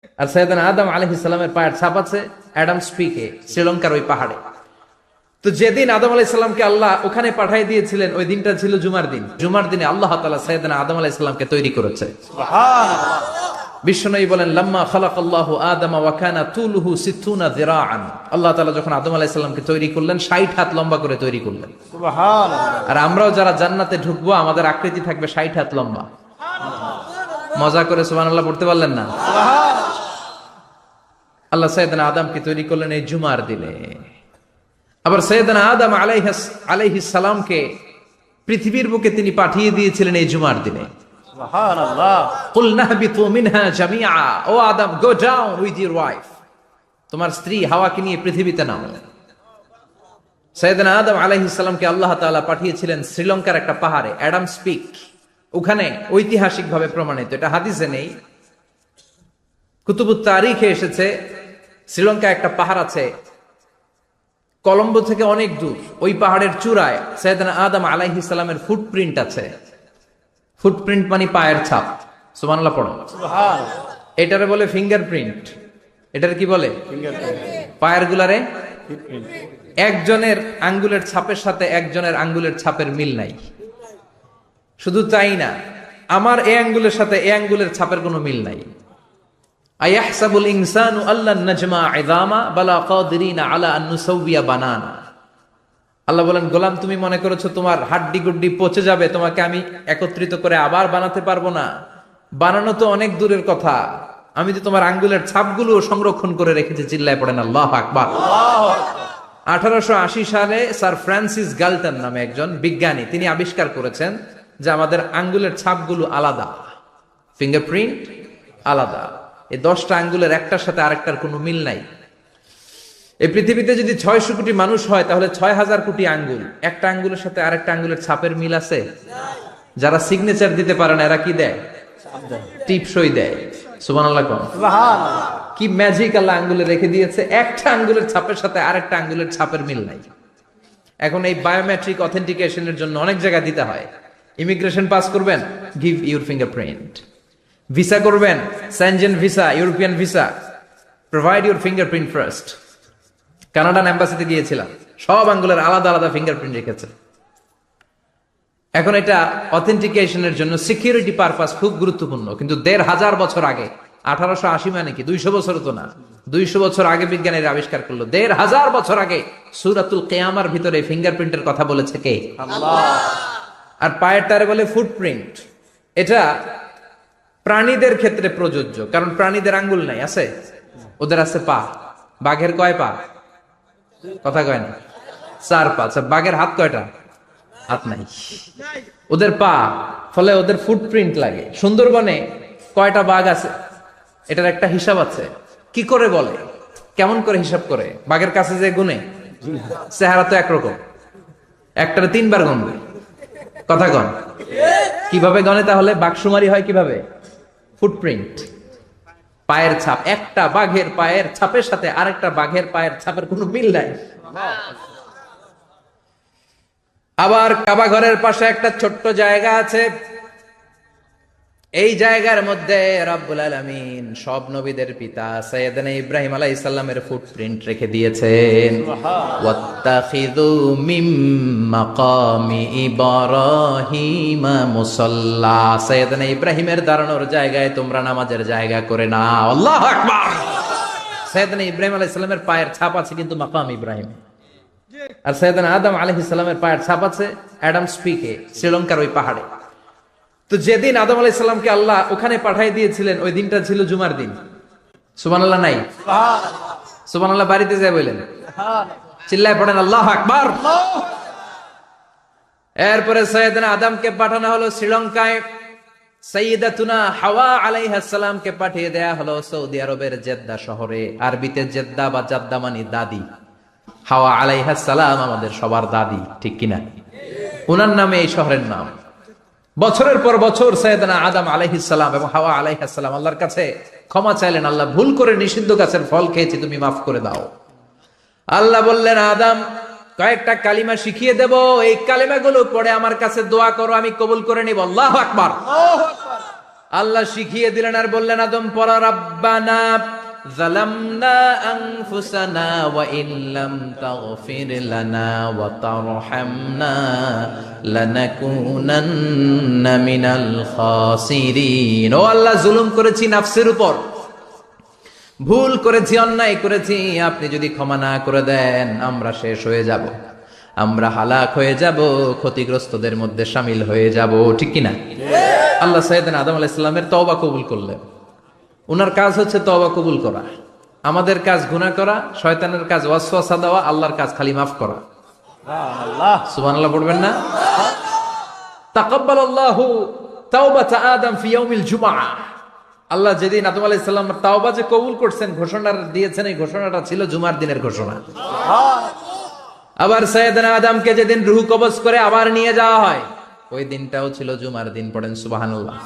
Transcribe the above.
আর সৈয়দনা আদম আলাইহিস সালামের পায়ের ছাপ আছে অ্যাডামস পিকে, শ্রীলঙ্কার ওই পাহাড়ে। তো যেদিন আদম আলাইহিস সালামকে আল্লাহ ওখানে পাঠিয়ে দিয়েছিলেন, ওই দিনটা ছিল জুমার দিন। জুমার দিনে আল্লাহ তাআলা সৈয়দনা আদম আলাইহিস সালামকে তৈরি করেছে। সুবহানাল্লাহ। বিশ্বনবী বলেন, লাম্মা খালাকাল্লাহু আদামা ওয়া কানা তুলুহু 60 যিরাআন। আল্লাহ তাআলা যখন আদম আলাইহিস সালামকে তৈরি করলেন, 60 হাত লম্বা করে তৈরি করলেন। সুবহানাল্লাহ। আর আমরাও যারা জান্নাতে ঢুকবো, আমাদের আকৃতি থাকবে 60 হাত লম্বা। মজা করে সুবহানাল্লাহ পড়তে পারলেন না? আল্লাহ সৈয়দনা আদমকে তৈরি করলেন এই জুমার দিনে। আবার সৈয়দনা আদম আলাইহিস সালামকে পৃথিবীর বুকে তিনি পাঠিয়ে দিয়েছিলেন এই জুমার দিনে। সুবহানাল্লাহ। কুল নাহবিতু মিনহা জামিআ, ও Adam, go down with your wife, তোমার স্ত্রী হাওয়াকে নিয়ে পৃথিবীতে নামো। সৈয়দনা আদম আলাইহিস সালামকে আল্লাহ তাআলা পাঠিয়েছিলেন শ্রীলঙ্কার একটা পাহাড়ে, অ্যাডামস পিক। ওখানে ঐতিহাসিকভাবে প্রমাণিত, এটা হাদিসে নেই, কুতুবুত তারিখে এসেছে। শ্রীলঙ্কায় একটা পাহাড় আছে, কলম্বো থেকে অনেক দূর। ওই পাহাড়ের চূড়ায় সৈয়দনা আদম আলাইহিস সালামের ফুটপ্রিন্ট আছে। ফুটপ্রিন্ট মানে পায়ের ছাপ। সুবহানাল্লাহ পড়ো। সুবহানাল্লাহ। এটারে বলে ফিঙ্গারপ্রিন্ট। এটার কি বলে? ফিঙ্গারপ্রিন্ট। পায়ের গুলারে ফিটপ্রিন্ট। একজনের আঙ্গুলের ছাপের সাথে একজনের আঙ্গুলের ছাপের মিল নাই। শুধু তাই না, আমার এ আঙ্গুলের সাথে এ আঙ্গুলের ছাপের কোনো মিল নাই। আয়াহসাবুল ইনসানু আল্লান নাজমা ইযামা বালা কাদিরিনা আলা আন নুসাউবিয়া বানানা। আল্লাহ বলেন, গোলাম, তুমি মনে করেছো তোমার হাড্ডি গুড্ডি পচে যাবে, তোমাকে আমি একত্রিত করে আবার বানাতে পারবো না? বানানো তো অনেক দূরের কথা, আমি তো তোমার আঙ্গুলের ছাপগুলো সংরক্ষণ করে রেখেছি। চিল্লায় পড়েন আল্লাহু আকবার। 1880 সালে স্যার ফ্রান্সিস গালটন নামে একজন বিজ্ঞানী, তিনি আবিষ্কার করেছেন যে আমাদের আঙ্গুলের ছাপগুলো আলাদা, ফিঙ্গারপ্রিন্ট আলাদা। এই 10টা আঙ্গুলের একটার সাথে আরেকটার কোনো মিল নাই। এই পৃথিবীতে যদি 600 কোটি মানুষ হয়, তাহলে 6000 কোটি আঙ্গুল, একটা আঙ্গুলের সাথে আরেকটা আঙ্গুলের ছাপের মিল আছে? যারা সিগনেচার দিতে পারে না, এরা কি দেয়? টিপসই দেয়। সুবহানাল্লাহ কোন? সুবহানাল্লাহ। কি ম্যাজিক আল্লাহ আঙ্গুলে রেখে দিয়েছে, একটা আঙ্গুলের ছাপের সাথে আরেকটা আঙ্গুলের ছাপের মিল নাই। এখন এই বায়োমেট্রিক অথেন্টিকেশনের জন্য অনেক জায়গায় দিতে হয়। ইমিগ্রেশন পাস করবেন, গিভ ইউর ফিঙ্গারপ্রিন্ট। ভিসা করবেন, Schengen visa, European visa, provide your fingerprint first. Canadian এম্বাসিতে গিয়েছিলাম, সব আঙ্গুলের আলাদা আলাদা ফিঙ্গারপ্রিন্ট রেখেছে। এখন এটা অথেন্টিকেশনের জন্য সিকিউরিটি পারপাস খুব গুরুত্বপূর্ণ। কিন্তু 1500 বছর আগে, 1880 মানে কি 200 বছর তো না, 200 বছর আগে বিজ্ঞানীরা আবিষ্কার করলো। 1500 বছর আগে সূরাতুল কিয়ামার ভিতরে ফিঙ্গারপ্রিন্টের কথা বলেছে কে? আল্লাহ। আর পায়েরটারে বলে ফুটপ্রিন্ট। এটা প্রাণীদের ক্ষেত্রে প্রযোজ্য, কারণ প্রাণীদের আঙ্গুল নাই, আছে? ওদের আছে পা। বাঘের কয় পা? কথা কয় না, 4 পা। আচ্ছা, বাঘের হাত কয়টা? হাত নাই, ওদের পা। ফলে ওদের ফুটপ্রিন্ট লাগে। সুন্দরবনে কয়টা বাঘ আছে, এটার একটা হিসাব আছে। কি করে বলে, কেমন করে হিসাব করে? বাঘের কাছে যে গুনে, চেহারা তো একরকম, একটার 3 বার গণবে। কথা কন, কিভাবে গনে তাহলে? বাঘশুমারি হয় কিভাবে? ফুটপ্রিন্ট, পায়ের ছাপ। একটা বাঘের পায়ের ছাপের সাথে আরেকটা বাঘের পায়ের ছাপের কোনো মিল নাই। আবার কাবা ঘরের পাশে একটা ছোট্ট জায়গা আছে। এই জায়গার মধ্যে রব্বুল আলামিন সব নবীদের পিতা সাইয়েদনা ইব্রাহিম আলাইহিস সালামের ফুটপ্রিন্ট রেখে দিয়েছেন। ওয়াত্তাখিযু মিম মাকামি ইব্রাহিম মুসাল্লা, সাইয়েদনা ইব্রাহিমের দাঁড়ানোর জায়গায় তোমরা নামাজের জায়গা করে নাও। আল্লাহু আকবার। সাইয়েদনা ইব্রাহিম আলাইহিস সালামের পায়ের ছাপ আছে কিন্তু মাকাম ইব্রাহিম। আর সৈয়দনা আদম আলাইহিস সালামের পায়ের ছাপ আছে অ্যাডামস পিকে, শ্রীলঙ্কার ওই পাহাড়ে। তো যেদিন আদম আলাইহিস সালামকে আল্লাহ ওখানে পাঠিয়ে দিয়েছিলেন, ওই দিনটা ছিল জুমার দিন। সুবহানাল্লাহ নাই? সুবহানাল্লাহ বাড়িতে যায় বলেন, চিল্লায় পড়েন আল্লাহু আকবার। এরপরে সৈয়দনা আদমকে পাঠানো হলো শ্রীলঙ্কায়। সাইয়্যিদাতুনা হাওয়া আলাইহাস সালামকে পাঠিয়ে দেয়া হলো সৌদি আরবের জেদ্দা শহরে। আরবিতে জেদ্দা বা জাদ্দা মানে দাদি। হাওয়া আলাইহাস সালাম আমাদের সবার দাদি, ঠিক কিনা? ওনার নামে এই শহরের নাম। বছরের পর বছর সাইয়েদনা আদম আলাইহিস সালাম এবং হাওয়া আলাইহিস সালাম আল্লাহর কাছে ক্ষমা চাইলেন, আল্লাহ, ভুল করে নিষিদ্ধ গাছের ফল খেয়েছি, তুমি মাফ করে দাও। আল্লাহ বললেন, আদম, কয়েকটা কালিমা শিখিয়ে দেব, এই কালিমাগুলো পড়ে আমার কাছে দোয়া করো, আমি কবুল করে নিব। আল্লাহু আকবার। আল্লাহ শিখিয়ে দিলেন আর বললেন আদম পড়া রাব্বানা যালামনা আনফুসানা ওয়া ইল্লাম তাগফির লানা ওয়া তারহামনা লানাকুনান্না মিনাল খাসিরিন। ও আল্লাহ, জুলুম করেছি নাফসের উপর, ভুল করেছি, অন্যায় করেছি, আপনি যদি ক্ষমা না করে দেন আমরা শেষ হয়ে যাব, আমরা হালাক হয়ে যাব, ক্ষতিগ্রস্তদের মধ্যে শামিল হয়ে যাব। ঠিক কিনা? আল্লাহ সাইয়েদনা আদম আলাইহিস সালামের তওবা কবুল করলেন। উনার কাজ হচ্ছে তওবা কবুল করা, আমাদের কাজ গুনাহ করা, শয়তানের কাজ ওয়াসওয়াসা দেওয়া, আল্লাহর কাজ খালি মাফ করা। সুবহানাল্লাহ। সুবহানাল্লাহ পড়বেন না? তাকাব্বালাল্লাহু তাওবাতা আদম ফি ইয়াউমিল জুমআহ। আল্লাহ যেদিন আদম আলাইহিস সালামের তাওবা যে কবুল করছেন, ঘোষণা দিয়েছেন, এই ঘোষণাটা ছিল জুমার দিনের ঘোষণা। আবার সাইয়েদনা আদমকে যেদিন রূহ কবজ করে আবার নিয়ে যাওয়া হয়, ওই দিনটাও ছিল জুমার দিন। পড়েন সুবহানাল্লাহ।